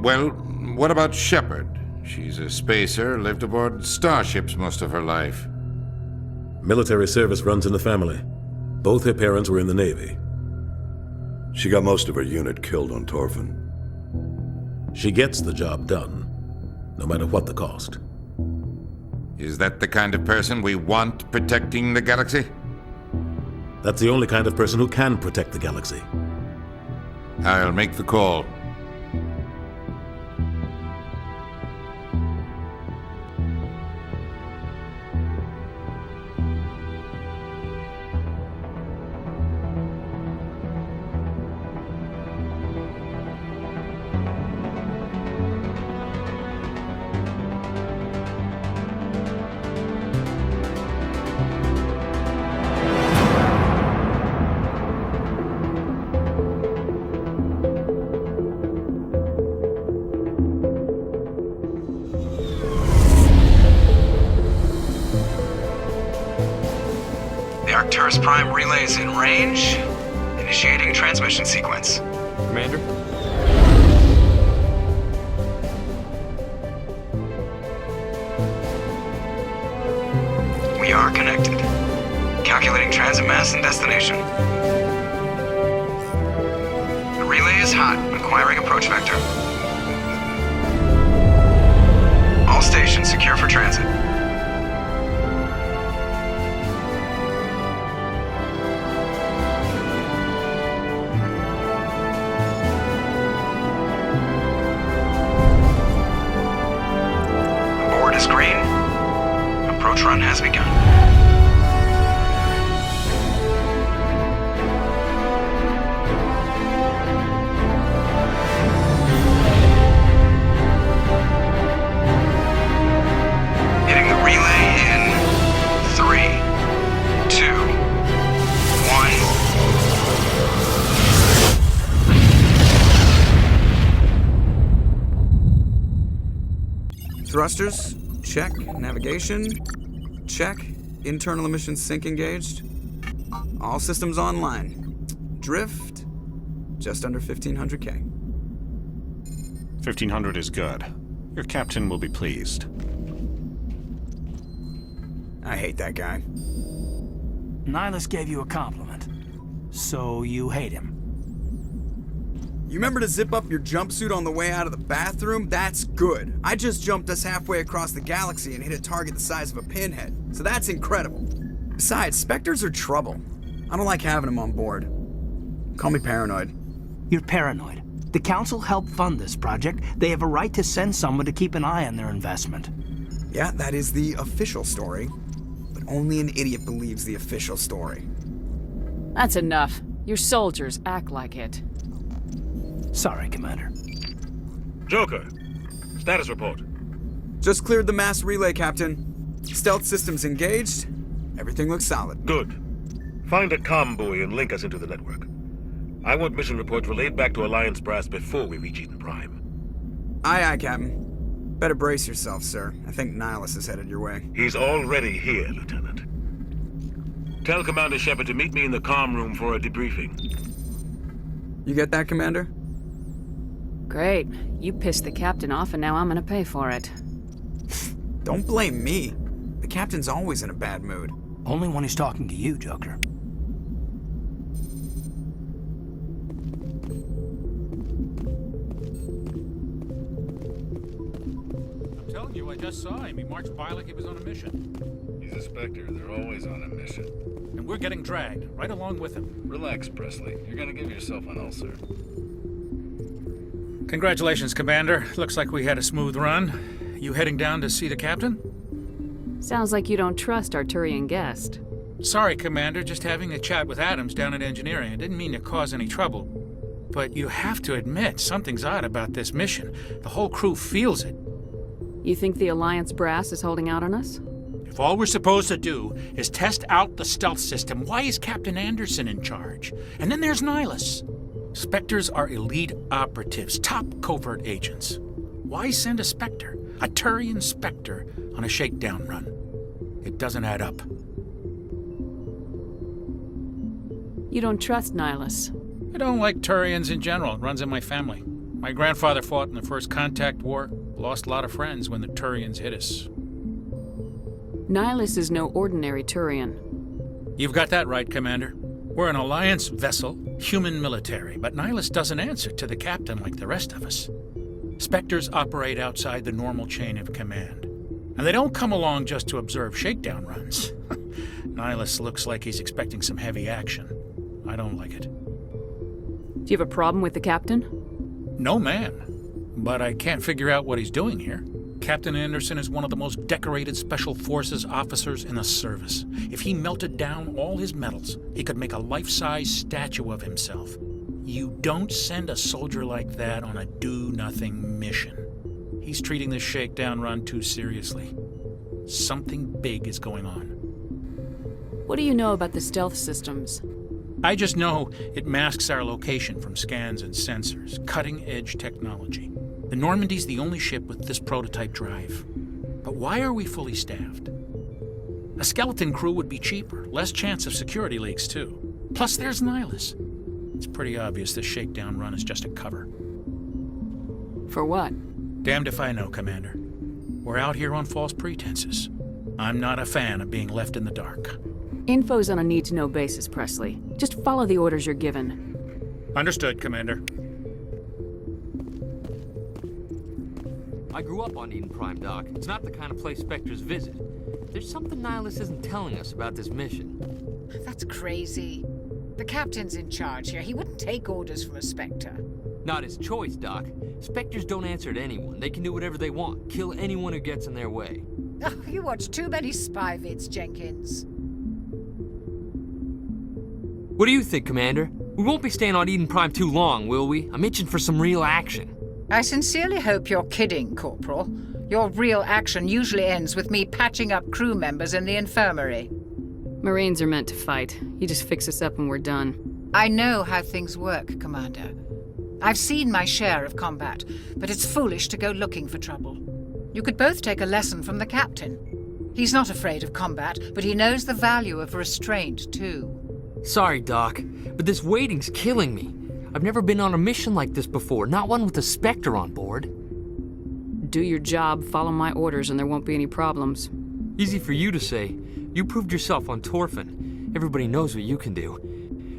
Well, what about Shepard? She's a spacer, lived aboard starships most of her life. Military service runs in the family. Both her parents were in the Navy. She got most of her unit killed on Torfin. She gets the job done, no matter what the cost. Is that the kind of person we want protecting the galaxy? That's the only kind of person who can protect the galaxy. I'll make the call. Arcturus Prime relays in range. Initiating transmission sequence. Commander? We are connected. Calculating transit mass and destination. The relay is hot. Acquiring approach vector. All stations secure for transit. Green. Approach run has begun. Hitting the relay in 3, 2, 1. Thrusters. Check. Navigation. Check. Internal emissions sync engaged. All systems online. Drift. Just under 1500K. 1500 is good. Your captain will be pleased. I hate that guy. Nihilus gave you a compliment. So you hate him. You remember to zip up your jumpsuit on the way out of the bathroom? That's good. I just jumped us halfway across the galaxy and hit a target the size of a pinhead, so that's incredible. Besides, Spectres are trouble. I don't like having them on board. Call me paranoid. You're paranoid. The Council helped fund this project. They have a right to send someone to keep an eye on their investment. Yeah, that is the official story. But only an idiot believes the official story. That's enough. Your soldiers act like it. Sorry, Commander. Joker, status report. Just cleared the mass relay, Captain. Stealth systems engaged. Everything looks solid. Good. Find a comm buoy and link us into the network. I want mission reports relayed back to Alliance Brass before we reach Eden Prime. Aye, aye, Captain. Better brace yourself, sir. I think Nihilus is headed your way. He's already here, Lieutenant. Tell Commander Shepard to meet me in the comm room for a debriefing. You get that, Commander? Great. You pissed the captain off and now I'm gonna pay for it. Don't blame me. The captain's always in a bad mood. Only when he's talking to you, Joker. I'm telling you, I just saw him. He marched by like he was on a mission. He's a Spectre. They're always on a mission. And we're getting dragged, right along with him. Relax, Presley. You're gonna give yourself an ulcer. Congratulations, Commander. Looks like we had a smooth run. You heading down to see the captain? Sounds like you don't trust our Turian guest. Sorry, Commander. Just having a chat with Adams down at engineering. I didn't mean to cause any trouble. But you have to admit, something's odd about this mission. The whole crew feels it. You think the Alliance brass is holding out on us? If all we're supposed to do is test out the stealth system, why is Captain Anderson in charge? And then there's Nihilus. Spectres are elite operatives, top covert agents. Why send a Spectre, a Turian Spectre, on a shakedown run? It doesn't add up. You don't trust Nihilus? I don't like Turians in general. It runs in my family. My grandfather fought in the First Contact War, lost a lot of friends when the Turians hit us. Nihilus is no ordinary Turian. You've got that right, Commander. We're an Alliance vessel, human military, but Nihilus doesn't answer to the captain like the rest of us. Spectres operate outside the normal chain of command. And they don't come along just to observe shakedown runs. Nihilus looks like he's expecting some heavy action. I don't like it. Do you have a problem with the captain? No, man. But I can't figure out what he's doing here. Captain Anderson is one of the most decorated Special Forces officers in the service. If he melted down all his medals, he could make a life-size statue of himself. You don't send a soldier like that on a do-nothing mission. He's treating this shakedown run too seriously. Something big is going on. What do you know about the stealth systems? I just know it masks our location from scans and sensors. Cutting-edge technology. The Normandy's the only ship with this prototype drive. But why are we fully staffed? A skeleton crew would be cheaper, less chance of security leaks too. Plus there's Nihilus. It's pretty obvious this shakedown run is just a cover. For what? Damned if I know, Commander. We're out here on false pretenses. I'm not a fan of being left in the dark. Info's on a need-to-know basis, Presley. Just follow the orders you're given. Understood, Commander. I grew up on Eden Prime, Doc. It's not the kind of place Spectres visit. There's something Nihilus isn't telling us about this mission. That's crazy. The captain's in charge here. He wouldn't take orders from a Spectre. Not his choice, Doc. Spectres don't answer to anyone. They can do whatever they want. Kill anyone who gets in their way. Oh, you watch too many spy vids, Jenkins. What do you think, Commander? We won't be staying on Eden Prime too long, will we? I'm itching for some real action. I sincerely hope you're kidding, Corporal. Your real action usually ends with me patching up crew members in the infirmary. Marines are meant to fight. You just fix us up and we're done. I know how things work, Commander. I've seen my share of combat, but it's foolish to go looking for trouble. You could both take a lesson from the captain. He's not afraid of combat, but he knows the value of restraint, too. Sorry, Doc, but this waiting's killing me. I've never been on a mission like this before, not one with a Spectre on board. Do your job, follow my orders, and there won't be any problems. Easy for you to say. You proved yourself on Torfin. Everybody knows what you can do.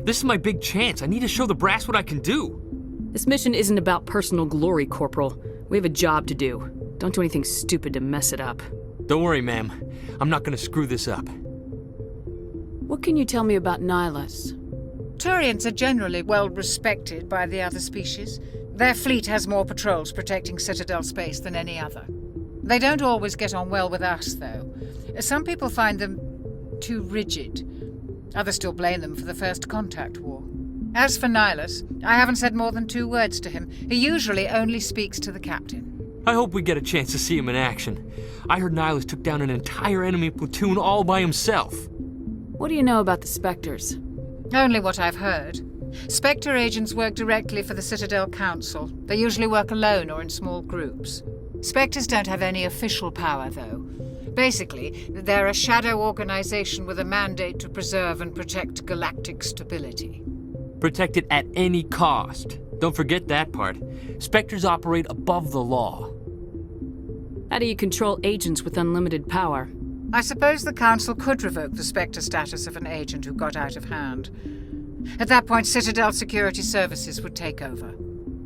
This is my big chance. I need to show the brass what I can do. This mission isn't about personal glory, Corporal. We have a job to do. Don't do anything stupid to mess it up. Don't worry, ma'am. I'm not gonna screw this up. What can you tell me about Nihilus? Turians are generally well respected by the other species. Their fleet has more patrols protecting Citadel space than any other. They don't always get on well with us, though. Some people find them too rigid. Others still blame them for the First Contact War. As for Nihilus, I haven't said more than 2 words to him. He usually only speaks to the captain. I hope we get a chance to see him in action. I heard Nihilus took down an entire enemy platoon all by himself. What do you know about the Spectres? Only what I've heard. Spectre agents work directly for the Citadel Council. They usually work alone or in small groups. Spectres don't have any official power, though. Basically, they're a shadow organization with a mandate to preserve and protect galactic stability. Protect it at any cost. Don't forget that part. Spectres operate above the law. How do you control agents with unlimited power? I suppose the Council could revoke the Spectre status of an agent who got out of hand. At that point, Citadel Security Services would take over.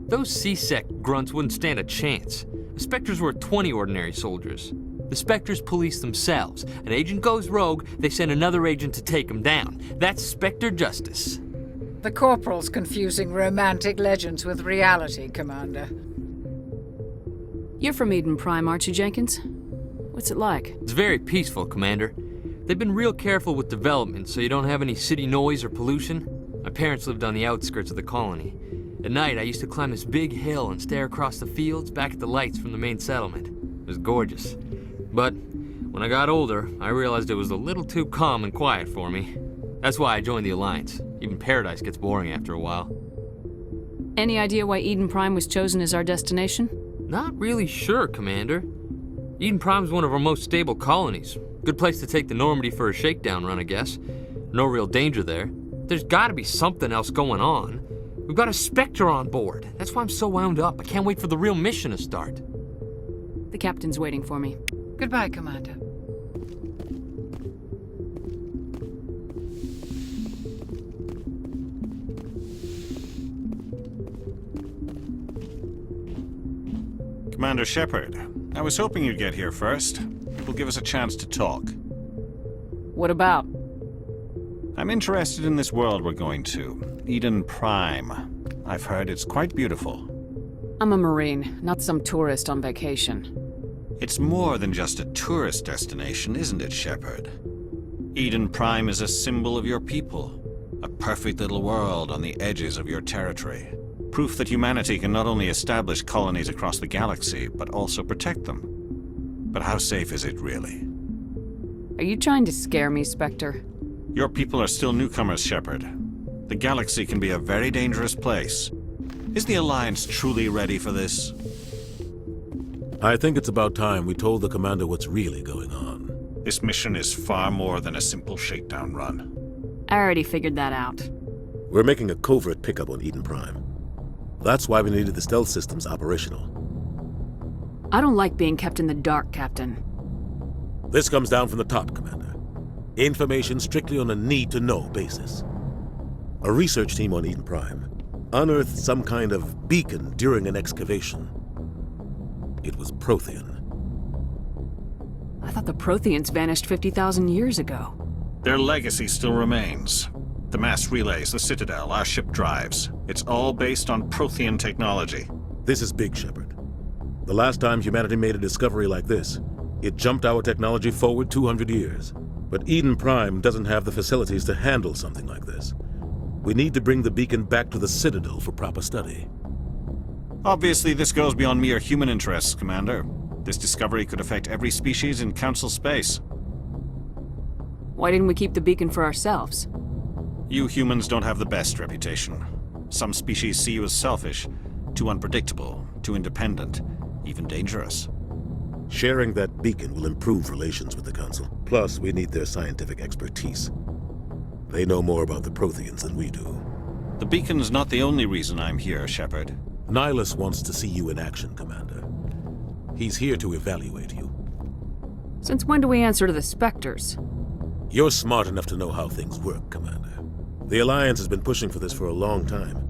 Those C-Sec grunts wouldn't stand a chance. The Spectres were 20 ordinary soldiers. The Spectres police themselves. An agent goes rogue, they send another agent to take him down. That's Spectre justice. The Corporal's confusing romantic legends with reality, Commander. You're from Eden Prime, aren't you, Jenkins? What's it like? It's very peaceful, Commander. They've been real careful with development, so you don't have any city noise or pollution. My parents lived on the outskirts of the colony. At night, I used to climb this big hill and stare across the fields back at the lights from the main settlement. It was gorgeous. But when I got older, I realized it was a little too calm and quiet for me. That's why I joined the Alliance. Even Paradise gets boring after a while. Any idea why Eden Prime was chosen as our destination? Not really sure, Commander. Eden Prime's one of our most stable colonies. Good place to take the Normandy for a shakedown run, I guess. No real danger there. There's gotta be something else going on. It We've got a Spectre on board. That's why I'm so wound up. I can't wait for the real mission to start. The captain's waiting for me. Goodbye, Commander. Commander Shepard, I was hoping you'd get here first. It will give us a chance to talk. What about? I'm interested in this world we're going to, Eden Prime. I've heard it's quite beautiful. I'm a Marine, not some tourist on vacation. It's more than just a tourist destination, isn't it, Shepard? Eden Prime is a symbol of your people, a perfect little world on the edges of your territory. Proof that humanity can not only establish colonies across the galaxy, but also protect them. But how safe is it, really? Are you trying to scare me, Spectre? Your people are still newcomers, Shepard. The galaxy can be a very dangerous place. Is the Alliance truly ready for this? I think it's about time we told the commander what's really going on. This mission is far more than a simple shakedown run. I already figured that out. We're making a covert pickup on Eden Prime. That's why we needed the stealth systems operational. I don't like being kept in the dark, Captain. This comes down from the top, Commander. Information strictly on a need-to-know basis. A research team on Eden Prime unearthed some kind of beacon during an excavation. It was Prothean. I thought the Protheans vanished 50,000 years ago. Their legacy still remains. The mass relays, the Citadel, our ship drives. It's all based on Prothean technology. This is big, Shepard. The last time humanity made a discovery like this, it jumped our technology forward 200 years. But Eden Prime doesn't have the facilities to handle something like this. We need to bring the beacon back to the Citadel for proper study. Obviously, this goes beyond mere human interests, Commander. This discovery could affect every species in Council space. Why didn't we keep the beacon for ourselves? You humans don't have the best reputation. Some species see you as selfish, too unpredictable, too independent, even dangerous. Sharing that beacon will improve relations with the Council. Plus, we need their scientific expertise. They know more about the Protheans than we do. The beacon's not the only reason I'm here, Shepard. Nihilus wants to see you in action, Commander. He's here to evaluate you. Since when do we answer to the Spectres? You're smart enough to know how things work, Commander. The Alliance has been pushing for this for a long time.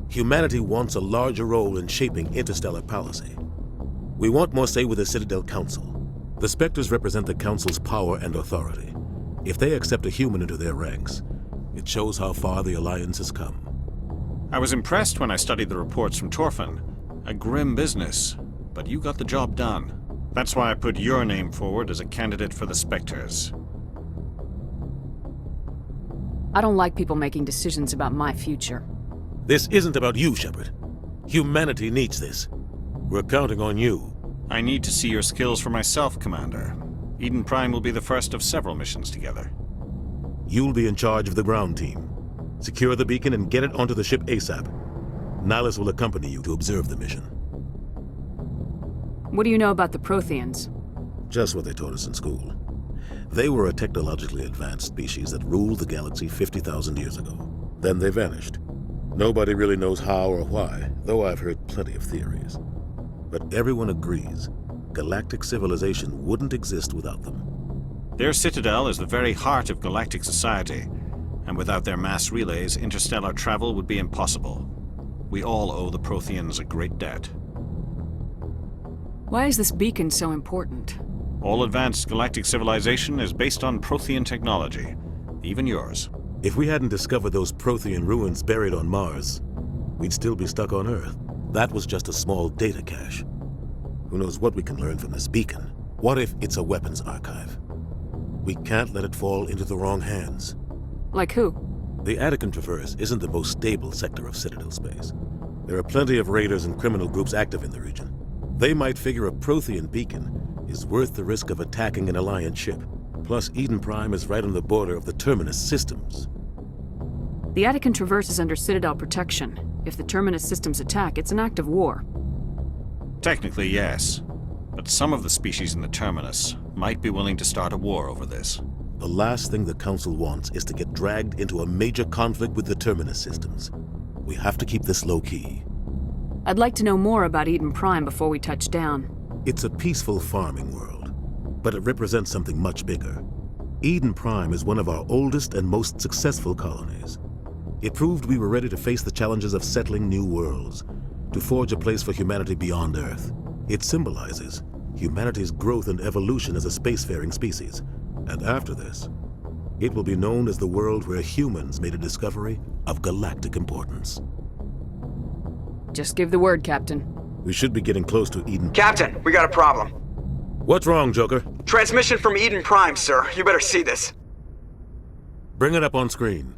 Humanity wants a larger role in shaping interstellar policy. We want more say with the Citadel Council. The Spectres represent the Council's power and authority. If they accept a human into their ranks, it shows how far the Alliance has come. I was impressed when I studied the reports from Torfin. A grim business, but you got the job done. That's why I put your name forward as a candidate for the Spectres. I don't like people making decisions about my future. This isn't about you, Shepard. Humanity needs this. We're counting on you. I need to see your skills for myself, Commander. Eden Prime will be the first of several missions together. You'll be in charge of the ground team. Secure the beacon and get it onto the ship ASAP. Nihilus will accompany you to observe the mission. What do you know about the Protheans? Just what they taught us in school. They were a technologically advanced species that ruled the galaxy 50,000 years ago. Then they vanished. Nobody really knows how or why, though I've heard plenty of theories. But everyone agrees, galactic civilization wouldn't exist without them. Their citadel is the very heart of galactic society, and without their mass relays, interstellar travel would be impossible. We all owe the Protheans a great debt. Why is this beacon so important? All advanced galactic civilization is based on Prothean technology, even yours. If we hadn't discovered those Prothean ruins buried on Mars, we'd still be stuck on Earth. That was just a small data cache. Who knows what we can learn from this beacon? What if it's a weapons archive? We can't let it fall into the wrong hands. Like who? The Attican Traverse isn't the most stable sector of Citadel space. There are plenty of raiders and criminal groups active in the region. They might figure a Prothean beacon is worth the risk of attacking an Alliance ship. Plus, Eden Prime is right on the border of the Terminus systems. The Attican Traverse is under Citadel protection. If the Terminus systems attack, it's an act of war. Technically, yes. But some of the species in the Terminus might be willing to start a war over this. The last thing the Council wants is to get dragged into a major conflict with the Terminus systems. We have to keep this low-key. I'd like to know more about Eden Prime before we touch down. It's a peaceful farming world, but it represents something much bigger. Eden Prime is one of our oldest and most successful colonies. It proved we were ready to face the challenges of settling new worlds, to forge a place for humanity beyond Earth. It symbolizes humanity's growth and evolution as a spacefaring species. And after this, it will be known as the world where humans made a discovery of galactic importance. Just give the word, Captain. We should be getting close to Eden. Captain, we got a problem. What's wrong, Joker? Transmission from Eden Prime, sir. You better see this. Bring it up on screen.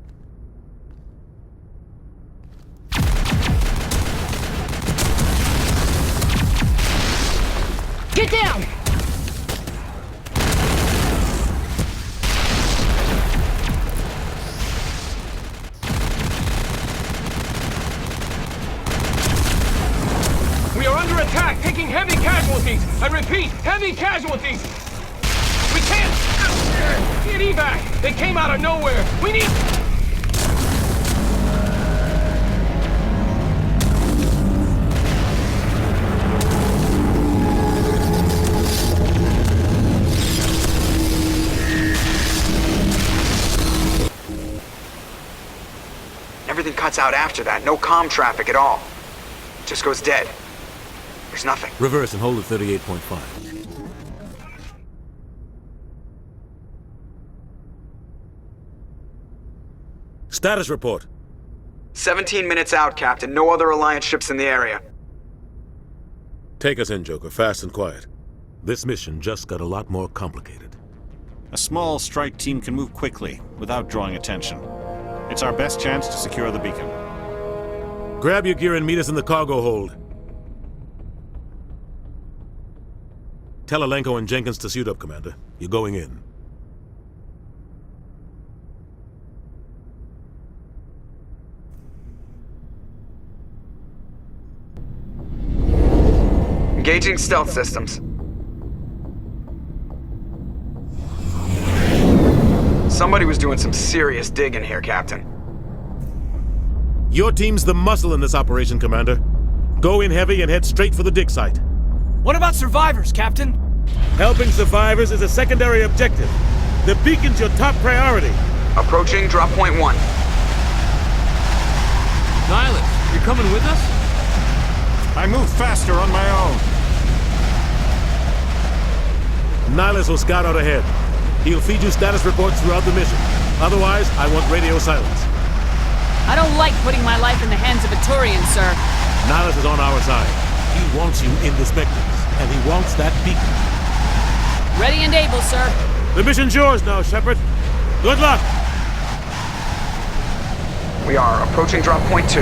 Get down! We are under attack, taking heavy casualties. I repeat, heavy casualties. We can't get evac. They came out of nowhere. We need... Everything cuts out after that. No comm traffic at all. Just goes dead. There's nothing. Reverse and hold at 38.5. Status report. 17 minutes out, Captain. No other Alliance ships in the area. Take us in, Joker, fast and quiet. This mission just got a lot more complicated. A small strike team can move quickly, without drawing attention. It's our best chance to secure the beacon. Grab your gear and meet us in the cargo hold. Tell Alenko and Jenkins to suit up, Commander. You're going in. Engaging stealth systems. Somebody was doing some serious digging here, Captain. Your team's the muscle in this operation, Commander. Go in heavy and head straight for the dig site. What about survivors, Captain? Helping survivors is a secondary objective. The beacon's your top priority. Approaching drop point 1. Nihilus, you're coming with us? I move faster on my own. Nihilus will scout out ahead. He'll feed you status reports throughout the mission. Otherwise, I want radio silence. I don't like putting my life in the hands of a Turian, sir. Nihilus is on our side. He wants you in the Spectres, and he wants that beacon. Ready and able, sir. The mission's yours now, Shepard. Good luck! We are approaching drop point 2.